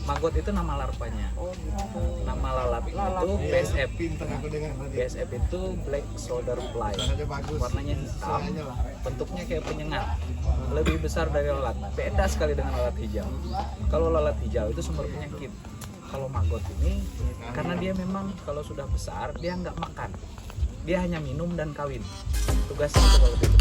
Maggot itu nama larvanya. Oh gitu. Nama lalat itu BSF. BSF itu Black Soldier Fly. Warnanya hitam, bentuknya kayak penyengat. Lebih besar dari lalat. Beda sekali dengan lalat hijau. Kalau lalat hijau itu sumber penyakit. Kalau maggot ini, karena dia memang kalau sudah besar dia nggak makan. Dia hanya minum dan kawin. Tugasnya itu kalau gitu.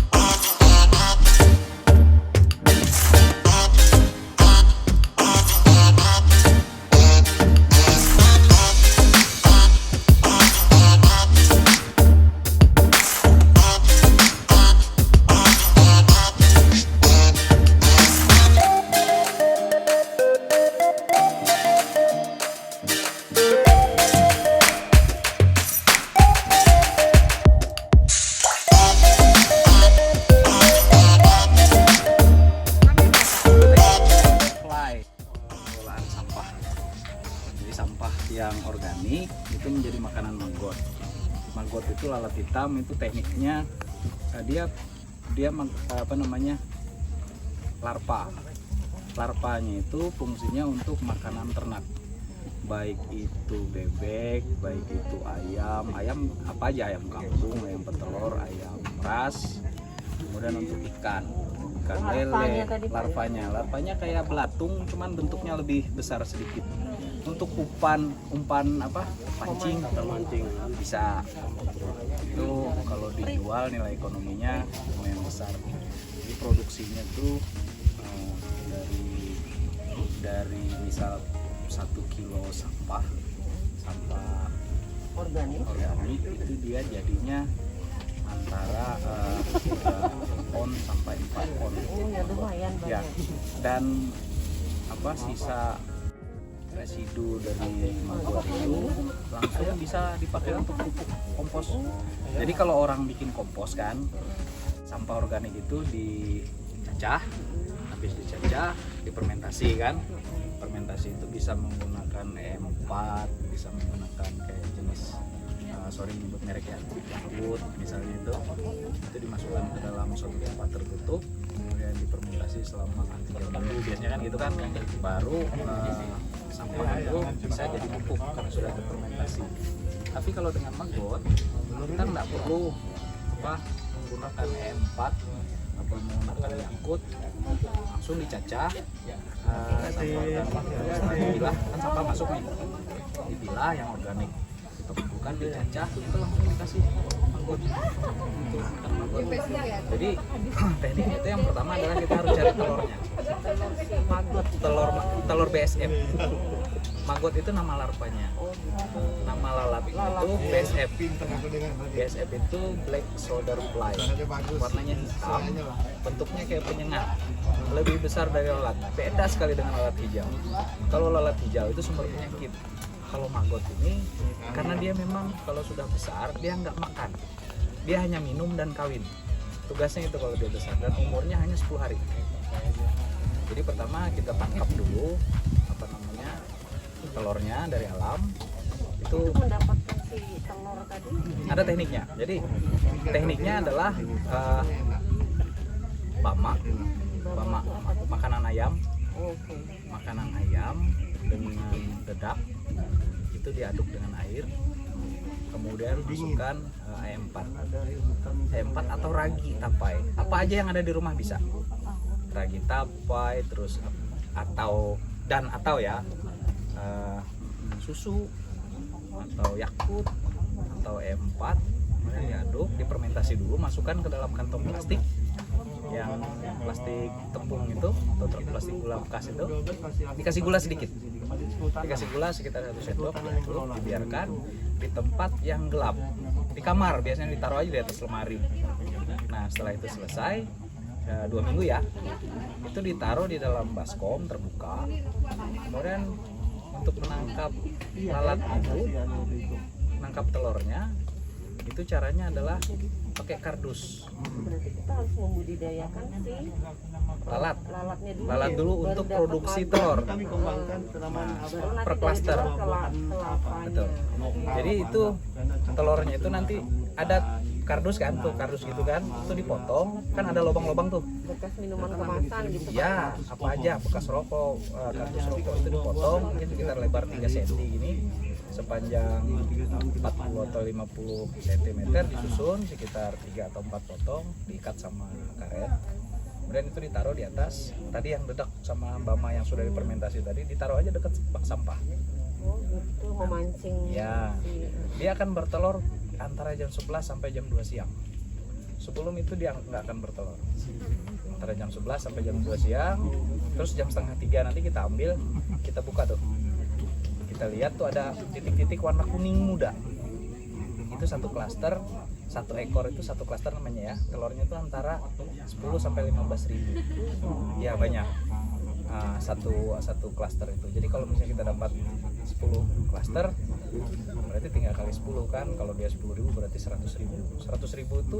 Sampah yang organik itu menjadi makanan maggot. Maggot itu lalat hitam, itu tekniknya dia larva. Larvanya itu fungsinya untuk makanan ternak, baik itu bebek, baik itu ayam apa aja, ayam kampung, ayam petelur, ayam ras, kemudian untuk ikan lele. Larvanya kayak belatung, cuman bentuknya lebih besar sedikit. Untuk umpan pancing atau mancing bisa, itu kalau dijual nilai ekonominya lumayan besar. Jadi produksinya tuh dari misal 1 kilo sampah organik itu dia jadinya antara 3 on sampai 4 on. Ya lumayan banyak. Ya, dan sisa residu dari maggot itu langsung bisa dipakai untuk pupuk kompos. Jadi kalau orang bikin kompos kan, sampah organik itu dicacah, habis dicacah difermentasi kan. Fermentasi itu bisa menggunakan E4, bisa menggunakan kayak jenis nyebut merek ya, Yakut misalnya, itu dimasukkan ke dalam suatu tempat tertutup, kemudian difermentasi selama 3 minggu biasanya kan gitu kan, baru sampah itu bisa jadi pupuk karena sudah terfermentasi. Tapi kalau dengan maggot kita nggak perlu menggunakan E4 atau menggunakan Yakut, langsung dicacah sampah dipilah, kan sampah masuk nih, dipilah yang organik, bukan dicacah, itu langsung dikasih maggot. Jadi tekniknya itu yang pertama adalah kita harus cari telurnya. Telur BSF. Maggot itu nama larvanya. Nama lalat itu BSF. BSF itu Black Soldier Fly. Warnanya hitam, bentuknya kayak penyengat. Lebih besar dari lalat. Beda sekali dengan lalat hijau. Kalau lalat hijau itu sumber penyakit. Kalau maggot ini, karena dia memang kalau sudah besar dia nggak makan. Dia hanya minum dan kawin. Tugasnya itu kalau dia besar, dan umurnya hanya 10 hari. Jadi pertama kita tangkap dulu telurnya dari alam. Itu mendapatkan si telur tadi. Ada tekniknya. Jadi tekniknya adalah bama makanan ayam. Makanan ayam dengan dedak itu diaduk dengan air, kemudian masukkan E4 atau ragi tapai, apa aja yang ada di rumah bisa, ragi tapai, terus atau susu atau Yakut atau E4, kemudian diaduk, difermentasi dulu, masukkan ke dalam kantong plastik, yang plastik tepung itu atau plastik gula bekas itu, dikasih gula sedikit, dikasih gula sekitar 1 sendok, dibiarkan di tempat yang gelap, di kamar biasanya ditaruh aja di atas lemari. Nah setelah itu selesai 2 minggu ya, itu ditaruh di dalam baskom terbuka. Kemudian untuk menangkap lalat itu, menangkap telurnya, itu caranya adalah pakai kardus. Berarti kita harus membudidayakan si lalat dulu untuk produksi telur. Per klaster. Betul. Jadi itu telurnya itu nanti ada kardus kan tuh, kardus gitu kan, itu dipotong, kan ada lubang-lubang tuh. Bekas minuman kemasan gitu. Ya, apa aja bekas rokok, kardus rokok itu dipotong, mungkin sekitar lebar 3 cm gini, sepanjang 40 atau 50 cm disusun sekitar 3 atau 4 potong, diikat sama karet. Kemudian itu ditaruh di atas, tadi yang dedak sama bama yang sudah difermentasi tadi, ditaruh aja dekat bak sampah. Oh gitu, memancing. Ya, dia akan bertelur antara jam 11 sampai jam 2 siang. Sebelum itu dia nggak akan bertelur. Antara jam 11 sampai jam 2 siang, terus jam setengah 3 nanti kita ambil, kita buka tuh. Kita lihat tuh ada titik-titik warna kuning muda. Itu satu klaster, satu ekor itu satu klaster namanya ya. Telurnya itu antara 10 sampai 15 ribu. Ya banyak. Satu klaster itu. Jadi kalau misalnya kita dapat 10 klaster, berarti tinggal kali 10 kan. Kalau dia 10.000 berarti 100.000. 100.000 itu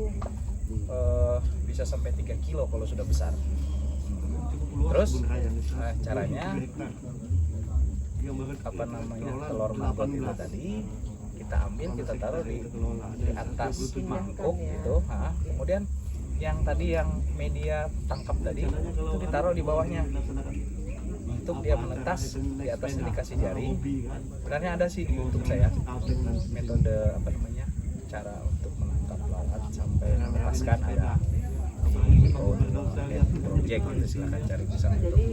bisa sampai 3 kilo kalau sudah besar. Terus caranya apa namanya, telur maggot itu tadi kita ambil, kita taruh di atas mangkuk gitu. Kemudian yang tadi yang media tangkap tadi itu ditaruh di bawahnya untuk dia menetas, di atasnya dikasih jaring. Sebenarnya ada sih di YouTube saya metode apa namanya, cara untuk menangkap lalat sampai melepaskan, ada di project gitu, silahkan cari di sana. Jadi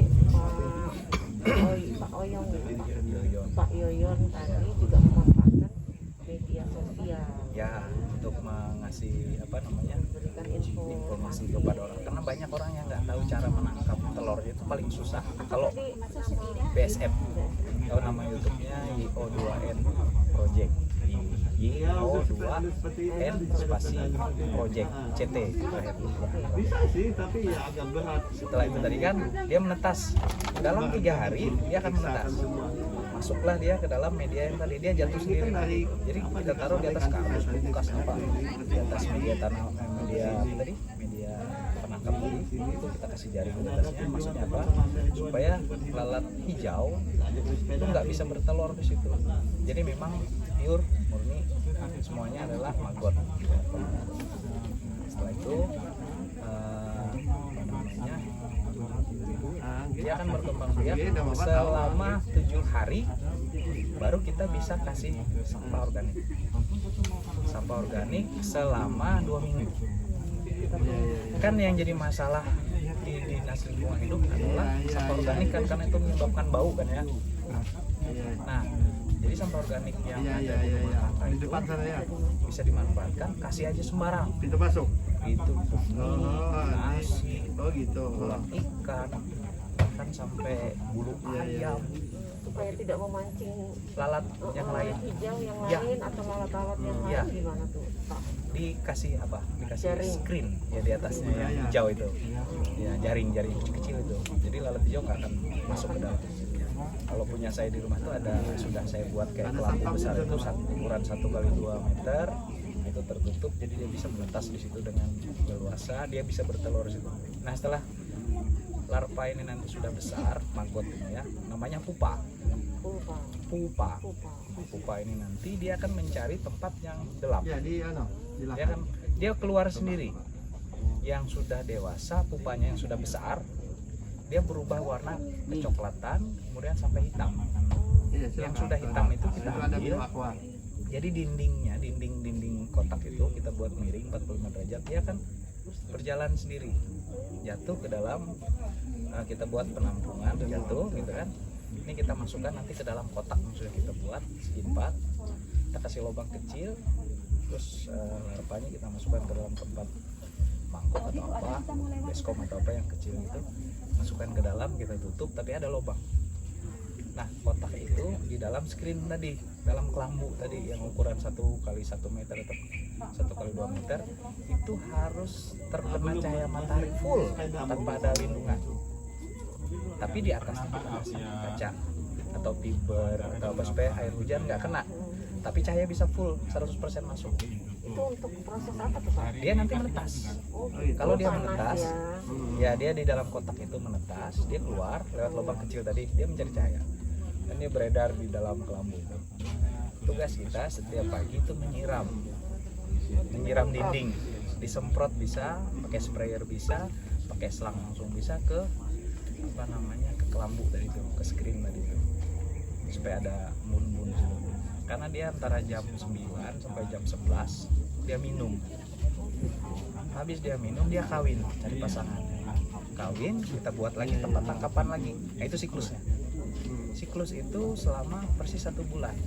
Pak Oyong ya, Pak Yoyon tadi juga memanfaatkan media sosial Ya, untuk mengasih apa namanya, memberikan informasi kepada orang, karena banyak orang yang nggak tahu cara menangkap telur, itu paling susah. Kalau BSF, tahu nama YouTube-nya YO2N Project, YO2N spasi Project CT terakhir. Bisa sih, tapi ya agak berat. Setelah itu tadi kan dia menetas dalam 3 hari, dia akan menetas. Masuklah dia ke dalam media yang tadi, dia jatuh sendiri. Jadi kita taruh di atas kardus bekas apa, di atas media tanah, media tadi, media penangkap tadi, itu kita kasih jaring di atasnya. Maksudnya apa? Supaya lalat hijau itu nggak bisa bertelur di situ. Jadi memang pure, murni, semuanya adalah maggot. Setelah itu dia akan berkembang biak selama 7 hari, baru kita bisa kasih sampah organik. Sampah organik selama 2 minggu. Kan yang jadi masalah di dinas lingkungan hidup adalah sampah organik kan, karena itu menyebabkan bau kan ya. Nah, jadi sampah organik yang ada di rumah tangga Di itu depan sana ya. bisa dimanfaatkan, kasih aja sembarang. Pintu masuk. Itu Oh, nasi, oh gitu. tulang ikan, bahkan sampai bulu ayam, supaya tidak memancing lalat yang lain. hijau yang Ya. lain atau lalat-lalat yang Ya. lain, gimana tuh Pak? Dikasih apa? Dikasih Jaring. screen ya di atasnya yang hijau itu. Ya, jaring-jaring kecil-kecil itu. Jadi lalat hijau nggak akan masuk ke dalam. Kalau punya saya di rumah tuh ada, sudah saya buat kayak kelambu besar itu, ukuran 1x2 meter, itu tertutup, jadi dia bisa menetas di situ dengan leluasa, dia bisa bertelur di situ. Nah, setelah larva ini nanti sudah besar, maggot ini ya, namanya pupa. Pupa. Pupa. Pupa. Pupa ini nanti dia akan mencari tempat yang gelap. Ya di Dia keluar sendiri. Yang sudah dewasa, pupanya yang sudah besar, dia berubah warna kecoklatan, kemudian sampai hitam. Yang sudah hitam itu kita ambil. Jadi dindingnya, dinding kotak itu kita buat miring 45 derajat, dia akan berjalan sendiri, jatuh ke dalam, kita buat penampungan, jatuh gitu kan. Ini kita masukkan nanti ke dalam kotak yang sudah kita buat segi 4, kita kasih lubang kecil, terus larvanya kita masukkan ke dalam tempat mangkuk atau apa, baskom atau apa yang kecil itu, masukkan ke dalam, kita tutup, tapi ada lubang. Nah, kotak itu di dalam screen tadi, dalam kelambu tadi yang ukuran 1x1 meter atau 1x2 meter, itu harus terkena cahaya matahari full tanpa ada lindungan. Tapi di atasnya kita kasih kaca atau fiber atau apa supaya air hujan nggak kena. Tapi cahaya bisa full 100% masuk. Itu untuk proses apa tuh Pak? Dia nanti menetas. Kalau dia menetas, ya dia di dalam kotak itu menetas, dia keluar lewat lubang kecil tadi, dia mencari cahaya. Dan dia beredar di dalam kelambu. Tugas kita setiap pagi itu menyiram menyiram dinding, disemprot bisa, pakai sprayer bisa, pakai selang langsung bisa ke apa namanya, ke kelambu tadi itu, ke screen tadi itu, supaya ada embun-embun di situ. Karena dia antara jam 9 sampai jam 11 dia minum. Habis dia minum dia kawin, cari pasangan. Kawin, kita buat lagi tempat tangkapan lagi. Nah itu siklusnya. Siklus itu selama persis 1 bulan.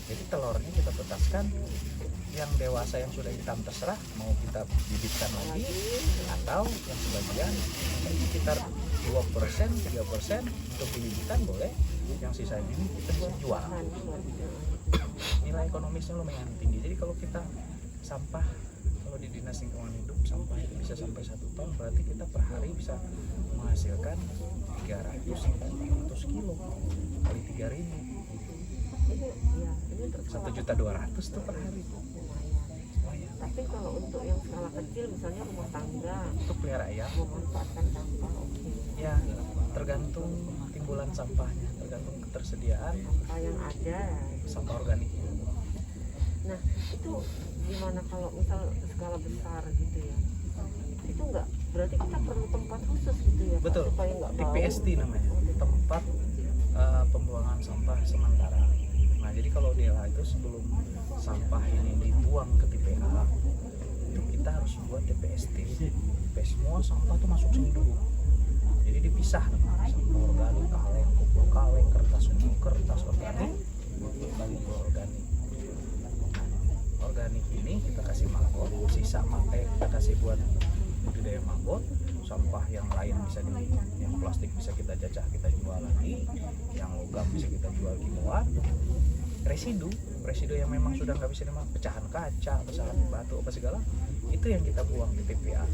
Jadi telurnya kita petaskan, yang dewasa yang sudah hitam terserah mau kita bibitkan lagi, atau yang sebagian sekitar 2%, 3% untuk bibitkan boleh, yang sisanya ini kita bisa jual. Nilai ekonomisnya lumayan tinggi. Jadi kalau kita sampah, kalau di Dinas Lingkungan Hidup sampah itu bisa sampai 1 ton, berarti kita per hari bisa menghasilkan 300 sampai 400 kilo kali 3.000. 1.200.000 tuh per hari. Tapi kalau untuk yang skala kecil, misalnya rumah tangga, Untuk pelihara ayam, memanfaatkan sampah, oke. ya tergantung timbulan sampahnya, tergantung ketersediaan Sampah yang ada. sampah organik. Nah, itu gimana kalau misal skala besar gitu ya? Itu enggak, berarti kita perlu tempat khusus gitu ya, Pak, Betul, supaya enggak bau. TPST namanya, tempat pembuangan sampah sementara. Nah jadi kalau DLH itu sebelum sampah ini dibuang ke TPA, itu kita harus buat TPST. Semua sampah tuh masuk sini dulu. Jadi dipisah, sampah organik, kaleng, pupuk kaleng, kertas organik, balik organik. Organik ini kita kasih maggot, sisa kita kasih buat budidaya maggot. Sampah yang lain bisa yang plastik bisa kita jajah, kita jual lagi, yang logam bisa kita jual kiloan. Residu yang memang sudah nggak bisa dimakan, pecahan kaca, pecahan batu apa segala, itu yang kita buang di TPA.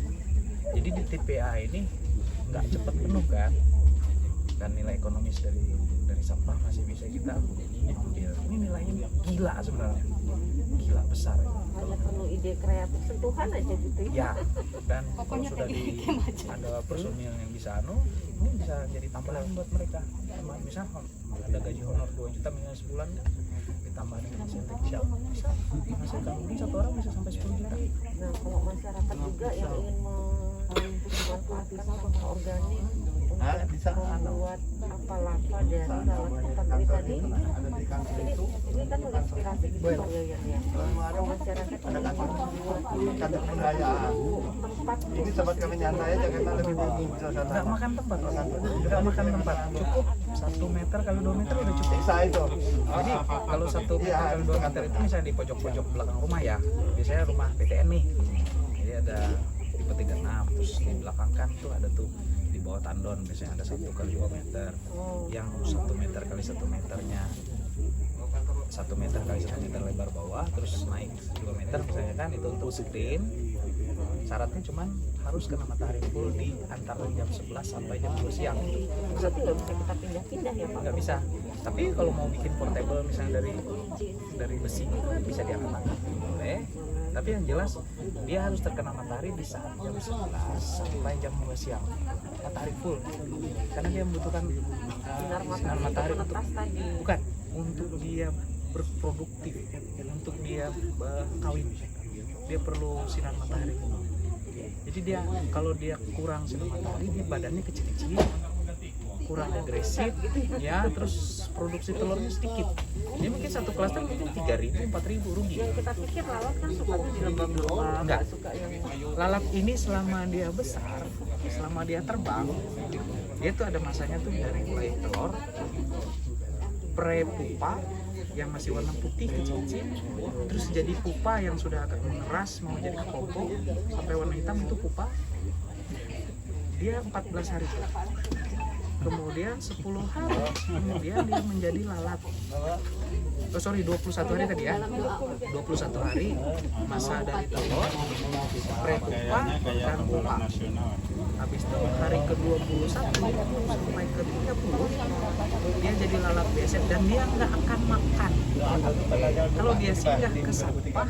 Jadi di TPA ini nggak cepat penuh kan, dan nilai ekonomis dari sampah masih bisa kita ambil. Ini nilainya gila sebenarnya, gila besar. Hanya perlu ide kreatif sentuhan aja gitu ya. Ya, dan kalau sudah ada personil yang bisa ini bisa jadi tambahan buat mereka. Bisa ada gaji honor 2 juta misalnya sebulan, ditambah dengan insentif siap bisa menghasilkan, mungkin 1 orang bisa sampai 10 juta. Nah, kalau masyarakat juga yang ingin memanfaatkan sampah organik untuk bisa. membuat apa lava dari lalat petani tadi, ini kan menginspirasi gitu Pak Yoyon ya. Kalau masyarakat ingin membuat Kantor kebudayaan. tempat Ini tempat kami nyantai aja karena lebih bagus suasana. Nggak makan tempat, cukup 1 meter kali 2 meter udah cukup. Bisa itu. Jadi kalau 1 meter kali 2 meter itu misalnya di pojok-pojok belakang rumah ya, biasanya rumah PTN nih, jadi ada tipe 36, terus di belakang kan tuh ada tuh di bawah tandon biasanya ada 1 kali 2 meter, yang 1 meter kali 1 meternya 1 meter kali 1 meter lebar bawah, terus naik 2 meter misalnya kan, itu untuk screen. Syaratnya cuman harus kena matahari full di antara jam 11 sampai jam 2 siang. berarti nggak bisa kita pindah-pindah ya Pak. Nggak bisa, tapi kalau mau bikin portable misalnya dari besi bisa diangkat boleh, tapi yang jelas dia harus terkena matahari di saat jam 11 sampai jam 2 siang, matahari full, karena dia membutuhkan Sinar sinar matahari untuk menetas tadi. bukan untuk dia berproduktif, untuk dia kawin, dia perlu sinar matahari. Jadi dia kalau dia kurang sinar matahari, dia badannya kecil-kecil, kurang agresif ya, terus produksi telurnya sedikit. Dia mungkin satu klaster mungkin 3.000, 4.000 rugi. Yang kita pikir lalat kan suka di lembab-lembab, Enggak. suka yang Lalat ini selama dia besar, selama dia terbang, dia tuh ada masanya tuh dari mulai telur, pre-pupa yang masih warna putih kecil-kecil, terus jadi pupa yang sudah agak mengeras mau jadi kepompong, sampai warna hitam itu pupa. Dia 14 hari. Kemudian 10 hari, kemudian dia menjadi lalat. 21 hari tadi ya. 21 hari masa dari telur, pre-pupa dan pupa. Habis itu hari ke-21 sampai ke-30 dia jadi jadi lalat beset dan dia nggak akan makan. Kalau dia singgah ke sampah,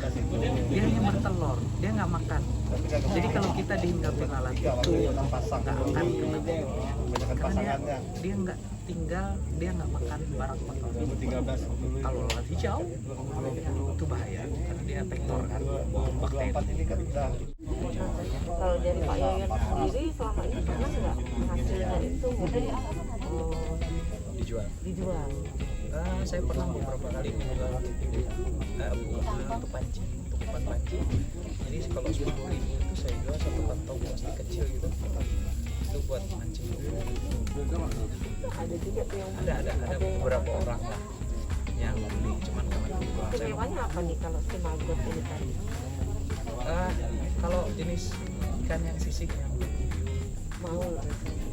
dia hanya bertelur, dia nggak makan. Jadi kalau kita dihinggapi lalat itu nggak akan kena, karena dia nggak tinggal, dia nggak makan barang kotor. Kalau lalat hijau itu bahaya karena dia vektor kan, bakteri. Kalau dari Pak Yoyon sendiri selama ini pernah nggak hasilnya itu dijual? Saya pernah beberapa kali menjual untuk pancing, untuk umpan pancing. Jadi kalau 10.000 itu saya jual 1 kantong plastik kecil gitu. Itu buat mancing. Ada juga tuh yang Ada beberapa orang lah yang beli, cuman karena kebutuhan saya. istimewanya apa nih kalau si maggot ini tadi? Kalau jenis ikan yang sisik yang Mau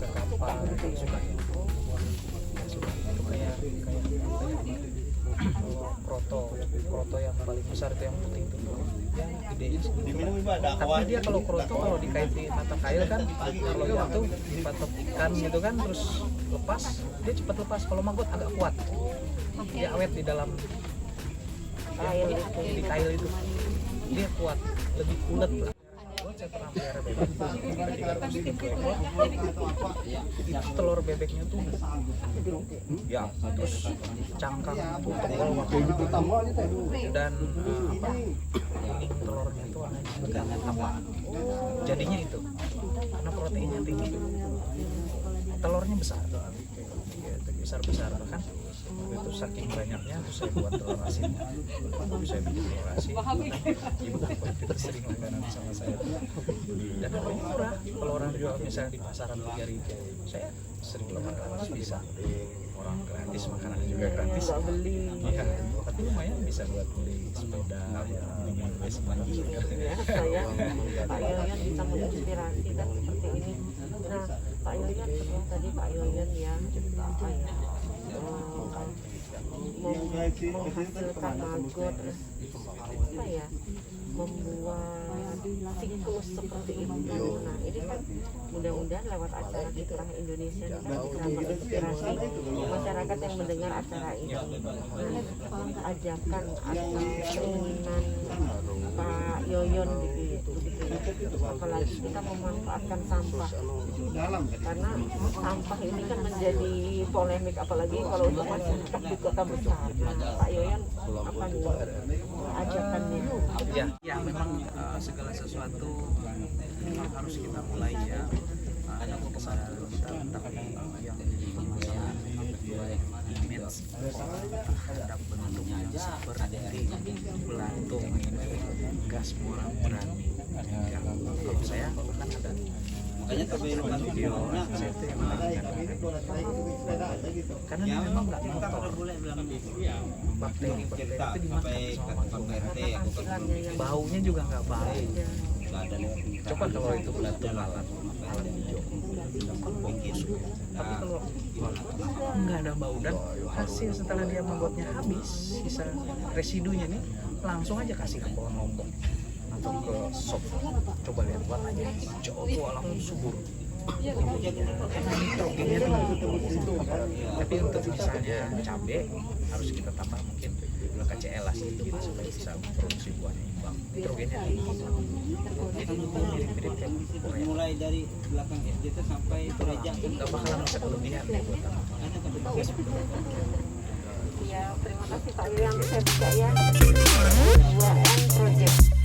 ke kapal suka ya. Suka itu kayak kroto yang paling besar itu yang putih itu yang gede. Tapi dia kalau kroto kalau dikaitin mata kail kan kalau jatuh dipatok ikan gitu kan terus lepas, dia cepat lepas. Kalau maggot agak kuat, dia awet di dalam kail itu. di kail itu, dia kuat, lebih ulet lah. Saya pernah pelihara bebek itu telur bebeknya tuh ya, terus cangkang tuh tebal dan kuning telurnya tuh warnanya apa, jadinya itu karena proteinnya tinggi, telurnya besar, besar bahkan itu saking banyaknya terus saya buat telur asin, saya bikin telur asin, ibu itu sering langganan sama saya dan harganya murah. Kalau orang jual misalnya di pasaran 3.000, saya 1.800 bisa. Orang gratis, makanannya juga gratis. Nggak beli. Iya, tapi lumayan bisa buat beli sepeda ya, investment gitu. Ya, saya Pak Yoyon bisa menginspirasi kan seperti ini. Nah, Pak Yoyon setelah tadi Pak Yoyon ya apa ya menghasilkan maggot, apa ya, membuat siklus seperti itu. Nah ini kan mudah-mudahan lewat acara Fitrah Indonesia ini kan bisa menginspirasi masyarakat yang mendengar acara ini. Nah, ajakan atau keinginan Pak Yoyon begitu. Apalagi kita memanfaatkan sampah, karena sampah ini kan menjadi polemik apalagi kalau untuk masyarakat di kota besar. Nah, Pak Yoyon apa nih ajakannya? Ya memang segala sesuatu memang harus kita mulai ya ada kesadaran kita, tapi yang menjadi masalah image terhadap bentuk yang seperti belantung ini nggak semua orang berani. Kalau saya bahkan ada video saya itu yang karena dia memang nggak kotor, bakteri itu dimakan sama maggot, baunya juga nggak bau. Coba kalau itu belatung lalat hijau, tapi kalau nggak ada bau dan hasil setelah dia maggotnya habis, sisa residunya nih langsung aja kasih ke pohon lombok atau ke sop. Coba lihat warnanya hijau tuh langsung subur. Nitrogennya tinggi. Tapi untuk misalnya cabai harus kita tambah mungkin KCl sedikit supaya bisa produksi buahnya imbang. Nitrogennya tinggi. Jadi mirip-mirip kayak Korea. Mulai dari belakang SD itu sampai gereja Nggak bakalan bisa kelebihan nih buat Ya, terima kasih Pak Yoyon, saya percaya 2M Project.